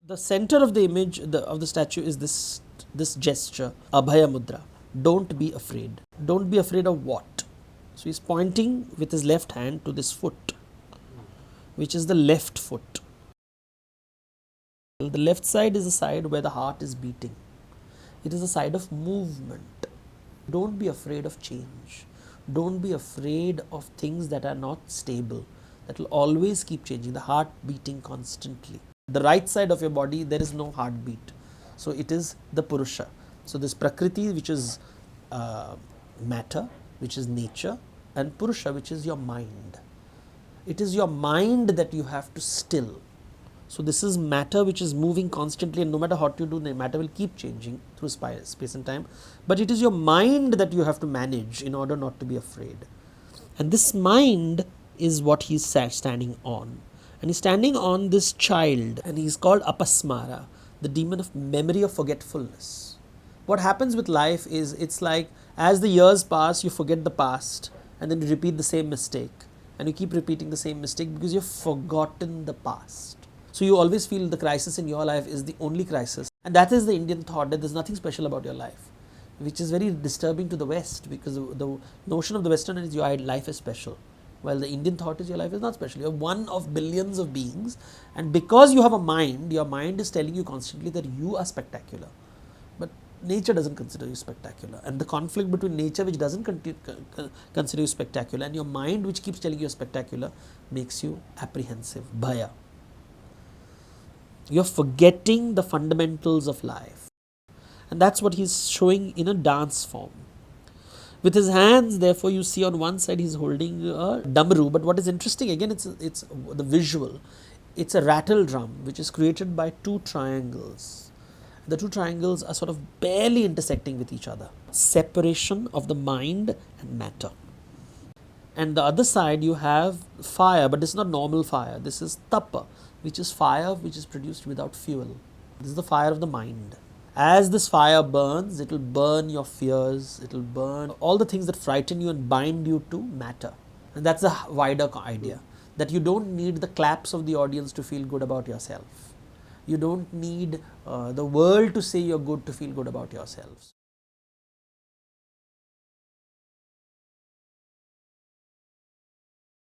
The center of the image of the statue is this gesture, Abhaya Mudra. Don't be afraid. Don't be afraid of what? So he's pointing with his left hand to this foot, which is the left foot. The left side is the side where the heart is beating. It is a side of movement. Don't be afraid of change. Don't be afraid of things that are not stable, that will always keep changing, the heart beating constantly. The right side of your body, there is no heartbeat. So it is the Purusha. So this Prakriti, which is matter, which is nature, and Purusha, which is your mind. It is your mind that you have to still. So this is matter which is moving constantly, and no matter what you do, the matter will keep changing through space and time. But it is your mind that you have to manage in order not to be afraid. And this mind is what he's standing on. And he's standing on this child, and he's called Apasmara, the demon of memory of forgetfulness. What happens with life is, it's like as the years pass, you forget the past, and then you repeat the same mistake. And you keep repeating the same mistake because you've forgotten the past. So you always feel the crisis in your life is the only crisis. And that is the Indian thought, that there's nothing special about your life, which is very disturbing to the West, because the notion of the Westerner is your life is special, while the Indian thought is your life is not special. You're one of billions of beings, and because you have a mind, your mind is telling you constantly that you are spectacular. But nature doesn't consider you spectacular, and the conflict between nature, which doesn't consider you spectacular, and your mind, which keeps telling you spectacular, makes you apprehensive, bhaya. You're forgetting the fundamentals of life. And that's what he's showing in a dance form. With his hands, therefore, you see on one side he's holding a damaru, but what is interesting, again, it's the visual. It's a rattle drum which is created by two triangles. The two triangles are sort of barely intersecting with each other. Separation of the mind and matter. And the other side you have fire, but this is not normal fire. This is tapa, which is fire which is produced without fuel. This is the fire of the mind. As this fire burns, it will burn your fears, it will burn all the things that frighten you and bind you to matter. And that's a wider idea, that you don't need the claps of the audience to feel good about yourself. You don't need the world to say you're good to feel good about yourselves.